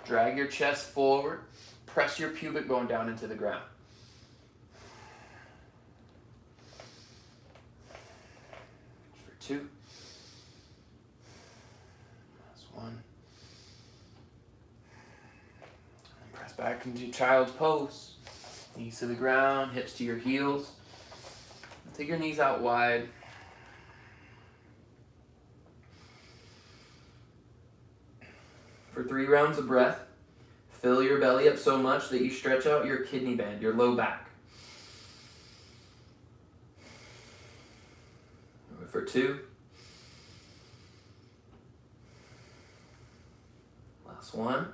[SPEAKER 1] Drag your chest forward. Press your pubic bone down into the ground. For 2. 1. And press back into Child's Pose. Knees to the ground, hips to your heels. Take your knees out wide. For 3 rounds of breath, fill your belly up so much that you stretch out your kidney band, your low back. For 2. Last 1.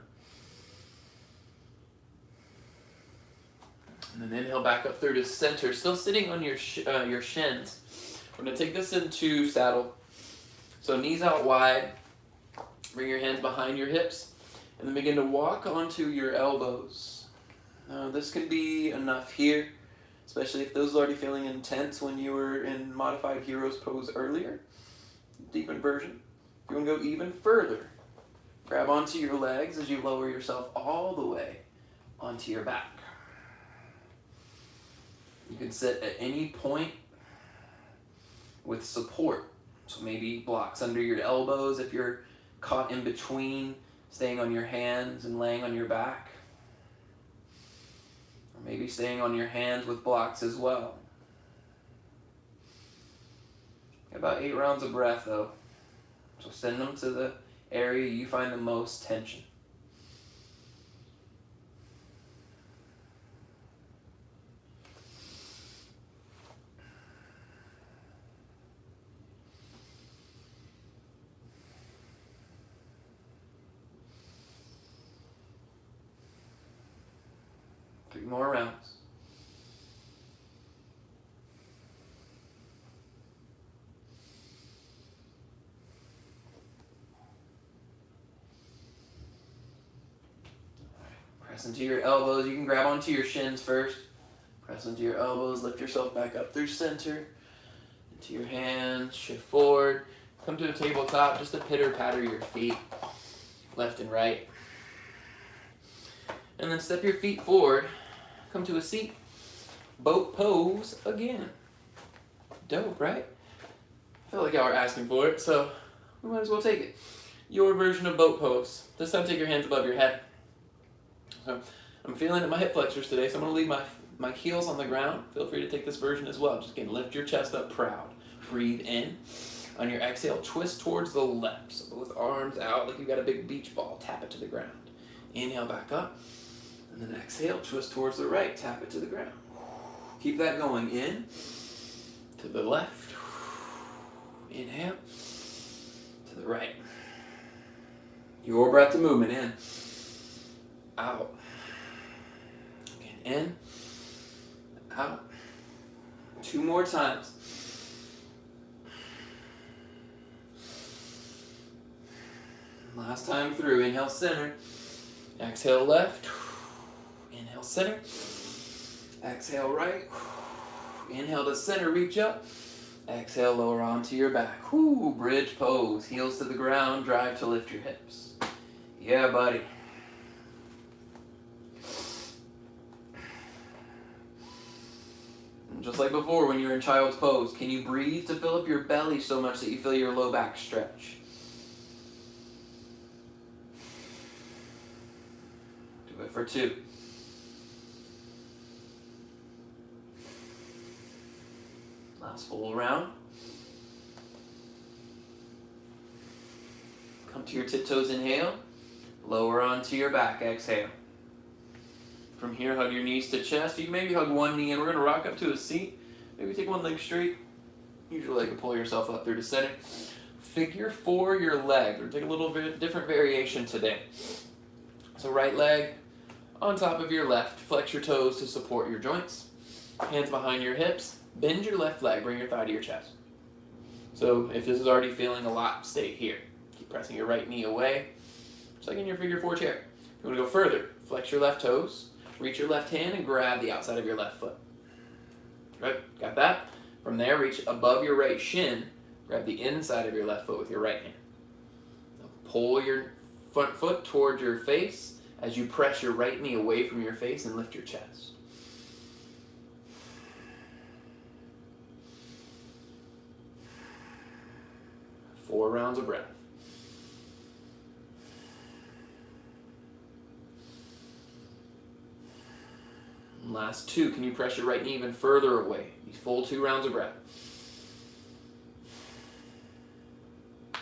[SPEAKER 1] And then inhale back up through to center, still sitting on your shins. We're going to take this into saddle. So knees out wide, bring your hands behind your hips, and then begin to walk onto your elbows. Now this can be enough here, especially if those are already feeling intense when you were in modified hero's pose earlier. Deepened version. If you want to go even further, grab onto your legs as you lower yourself all the way onto your back. You can sit at any point with support. So maybe blocks under your elbows if you're caught in between, staying on your hands and laying on your back. Or maybe staying on your hands with blocks as well. About 8 rounds of breath though. So send them to the area you find the most tension. More rounds. Press into your elbows. You can grab onto your shins first. Press into your elbows. Lift yourself back up through center. Into your hands. Shift forward. Come to a tabletop, just to pitter-patter your feet, left and right. And then step your feet forward, come to a seat, boat pose again. Dope, right? I feel like y'all are asking for it, so we might as well take it. Your version of boat pose. This time take your hands above your head. So I'm feeling at my hip flexors today, so I'm going to leave my heels on the ground. Feel free to take this version as well. Just again, lift your chest up proud. Breathe in. On your exhale, twist towards the left. So both arms out like you've got a big beach ball. Tap it to the ground. Inhale back up. And then exhale, twist towards the right. Tap it to the ground. Keep that going. In. To the left. Inhale. To the right. Your breath to movement. In. Out. Again, in. Out. 2 more times. Last time through. Inhale, center. Exhale, left. Inhale, center. Exhale, right. Inhale to center, reach up. Exhale, lower onto your back. Bridge pose. Heels to the ground, drive to lift your hips. Yeah, buddy. And just like before when you're in child's pose, can you breathe to fill up your belly so much that you feel your low back stretch? Do it for 2. Last full round. Come to your tiptoes, inhale. Lower onto your back, exhale. From here, hug your knees to chest. You can maybe hug one knee, and we're going to rock up to a seat. Maybe take one leg straight. Use your leg to pull yourself up through to center. Figure 4 your leg. We're going to take a little bit different variation today. So right leg on top of your left. Flex your toes to support your joints. Hands behind your hips. Bend your left leg. Bring your thigh to your chest. So if this is already feeling a lot, stay here. Keep pressing your right knee away. Just like in your figure 4 chair. If you want to go further, flex your left toes. Reach your left hand and grab the outside of your left foot. Right, got that? From there, reach above your right shin. Grab the inside of your left foot with your right hand. Now pull your front foot towards your face as you press your right knee away from your face and lift your chest. Four rounds of breath. And last 2, can you press your right knee even further away? These full 2 rounds of breath. All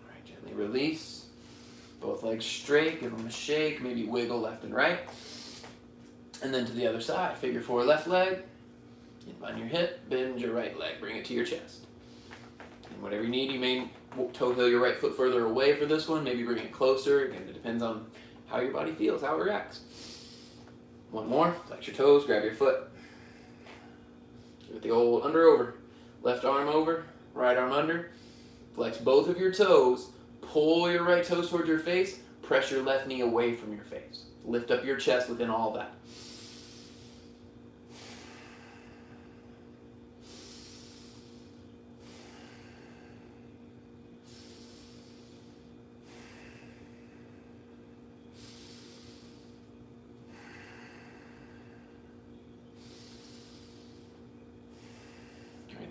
[SPEAKER 1] right, gently release. Both legs straight, give them a shake, maybe wiggle left and right. And then to the other side, figure 4 left leg. On your hip, bend your right leg, bring it to your chest. And whatever you need, you may toe heel your right foot further away for this one, maybe bring it closer. Again, it depends on how your body feels, how it reacts. One more, flex your toes, grab your foot. Give it the old under over. Left arm over, right arm under. Flex both of your toes, pull your right toes towards your face, press your left knee away from your face. Lift up your chest within all that.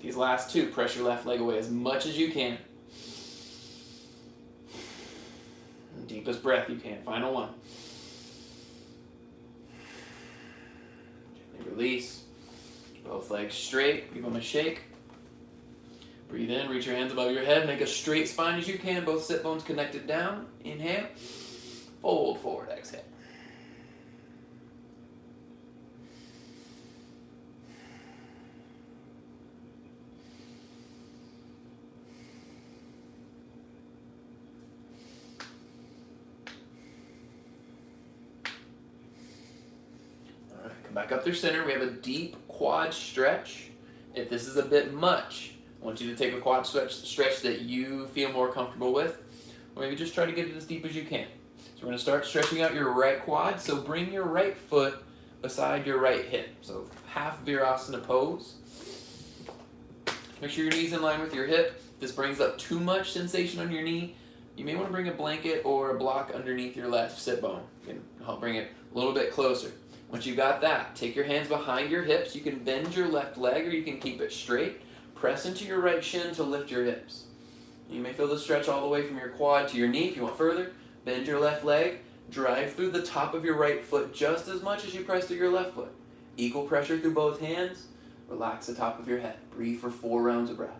[SPEAKER 1] These last 2, press your left leg away as much as you can. Deepest breath you can. Final one. Gently release. Both legs straight. Give them a shake. Breathe in. Reach your hands above your head. Make a straight spine as you can. Both sit bones connected down. Inhale. Fold forward. Exhale. Back up through center. We have a deep quad stretch. If this is a bit much, I want you to take a quad stretch that you feel more comfortable with. Or maybe just try to get it as deep as you can. So we're going to start stretching out your right quad. So bring your right foot beside your right hip. So half Virasana pose. Make sure your knee's in line with your hip. If this brings up too much sensation on your knee, you may want to bring a blanket or a block underneath your left sit bone. You can help bring it a little bit closer. Once you got that, take your hands behind your hips. You can bend your left leg or you can keep it straight. Press into your right shin to lift your hips. You may feel the stretch all the way from your quad to your knee. If you want further, bend your left leg. Drive through the top of your right foot just as much as you press through your left foot. Equal pressure through both hands. Relax the top of your head. Breathe for 4 rounds of breath.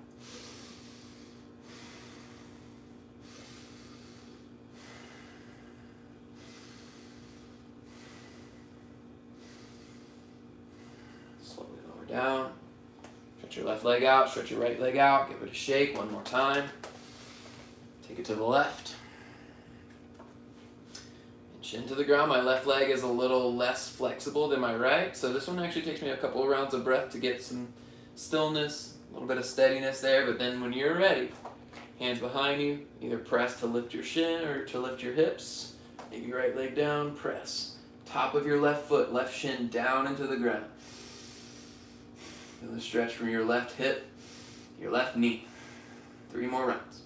[SPEAKER 1] Slowly lower down. Stretch your left leg out. Stretch your right leg out. Give it a shake one more time. Take it to the left. Shin to the ground. My left leg is a little less flexible than my right, so this one actually takes me a couple of rounds of breath to get some stillness, a little bit of steadiness there, but then when you're ready, hands behind you, either press to lift your shin or to lift your hips, maybe right leg down, press. Top of your left foot, left shin down into the ground. Feel the stretch from your left hip, your left knee. 3 more rounds.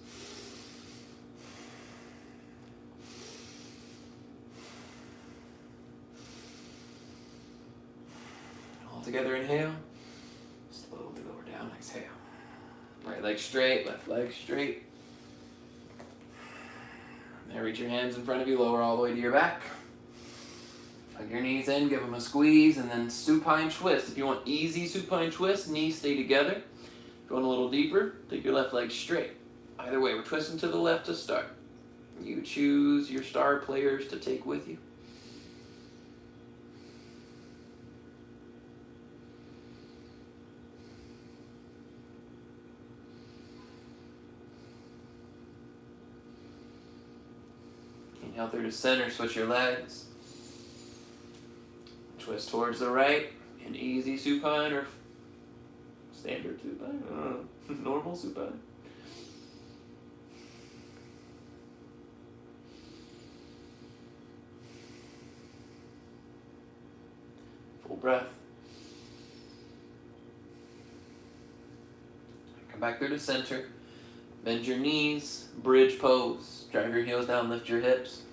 [SPEAKER 1] Together, inhale. Slowly lower down, exhale. Right leg straight, left leg straight. Now reach your hands in front of you, lower all the way to your back. Hug your knees in, give them a squeeze, and then supine twist. If you want easy supine twist, knees stay together. If you want a little deeper, take your left leg straight. Either way, we're twisting to the left to start. You choose your star players to take with you. Inhale through to center, switch your legs. Twist towards the right, an easy supine or standard supine, normal supine. Full breath. Come back through to center. Bend your knees, bridge pose. Drive your heels down, lift your hips.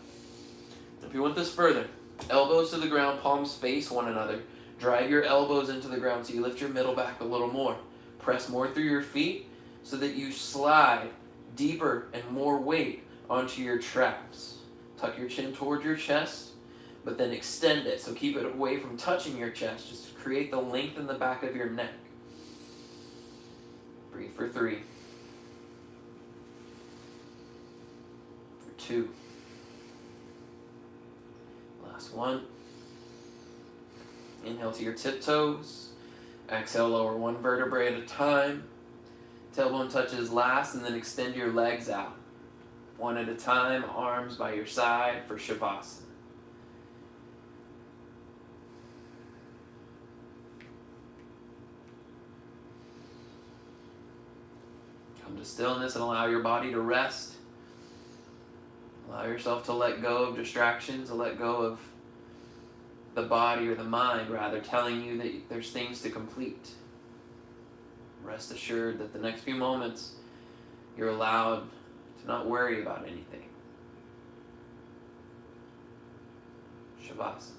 [SPEAKER 1] If you want this further, elbows to the ground, palms face one another. Drive your elbows into the ground so you lift your middle back a little more. Press more through your feet so that you slide deeper and more weight onto your traps. Tuck your chin toward your chest, but then extend it. So keep it away from touching your chest. Just create the length in the back of your neck. Breathe for 3. For 2. Last 1. Inhale to your tiptoes. Exhale, lower 1 vertebrae at a time. Tailbone touches last, and then extend your legs out. 1 at a time, arms by your side for Shavasana. Come to stillness and allow your body to rest. Allow yourself to let go of distractions, to let go of the body or the mind, rather, telling you that there's things to complete. Rest assured that the next few moments you're allowed to not worry about anything. Shavasana.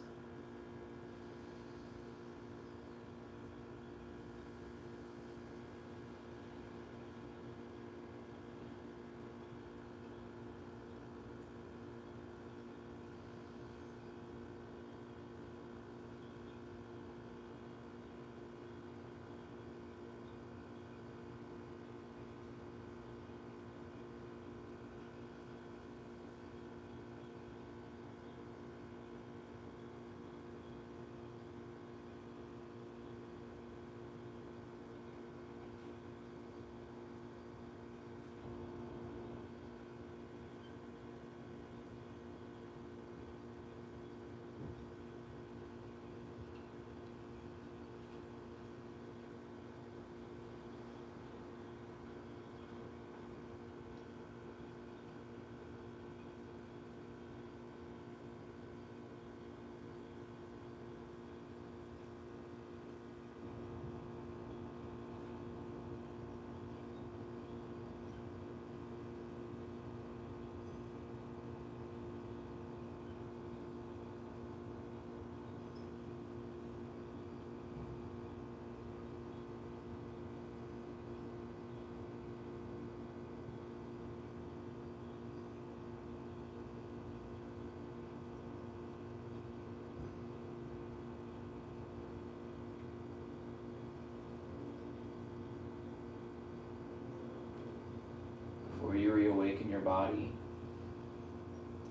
[SPEAKER 1] your body.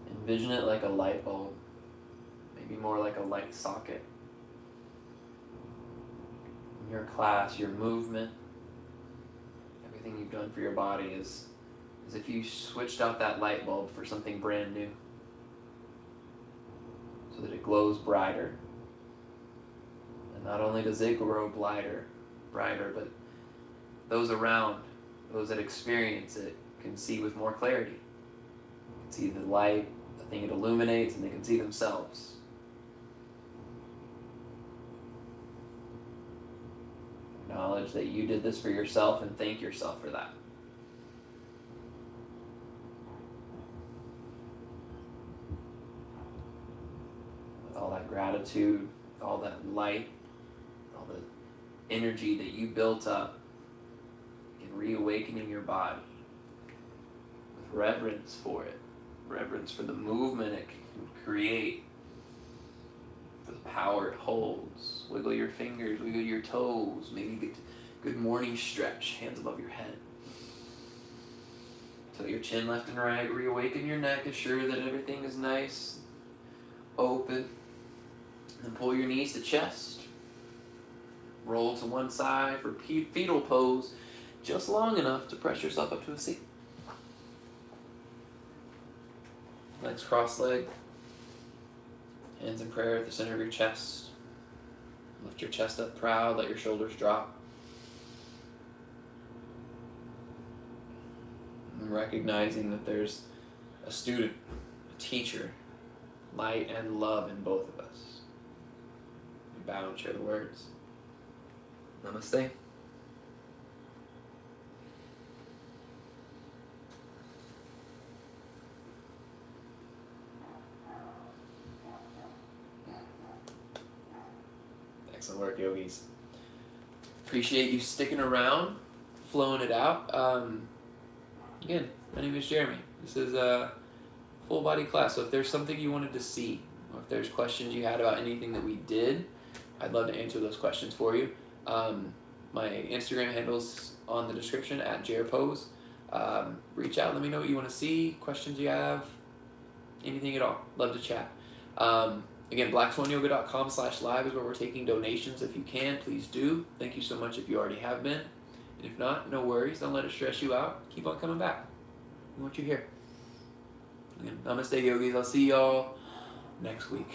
[SPEAKER 1] Envision it like a light bulb, maybe more like a light socket. In your class, your movement, everything you've done for your body is as if you switched out that light bulb for something brand new, so that it glows brighter. And not only does it grow brighter, but those around, those that experience it, can see with more clarity. They can see the light, the thing it illuminates, and they can see themselves. Acknowledge that you did this for yourself and thank yourself for that. With all that gratitude, with all that light, all the energy that you built up, and reawakening your body with reverence for it, reverence for the movement it can create, for the power it holds. Wiggle your fingers, wiggle your toes, maybe get good morning stretch, hands above your head. Tilt your chin left and right, reawaken your neck, assure that everything is nice, open. And then pull your knees to chest. Roll to one side for fetal pose, just long enough to press yourself up to a seat. Legs cross-legged. Hands in prayer at the center of your chest. Lift your chest up proud, let your shoulders drop. And recognizing that there's a student, a teacher, light and love in both of us. We bow and share the words. Namaste. Excellent work, yogis. Appreciate you sticking around, flowing it out. Again, my name is Jeremy. This is a full body class, so if there's something you wanted to see, or if there's questions you had about anything that we did, I'd love to answer those questions for you. My Instagram handle's on the description at @JerPose. Reach out, let me know what you want to see, questions you have, anything at all. Love to chat. Again, blackswanyoga.com/live is where we're taking donations. If you can, please do. Thank you so much if you already have been. And if not, no worries. Don't let it stress you out. Keep on coming back. We want you here. Again, namaste, yogis. I'll see y'all next week.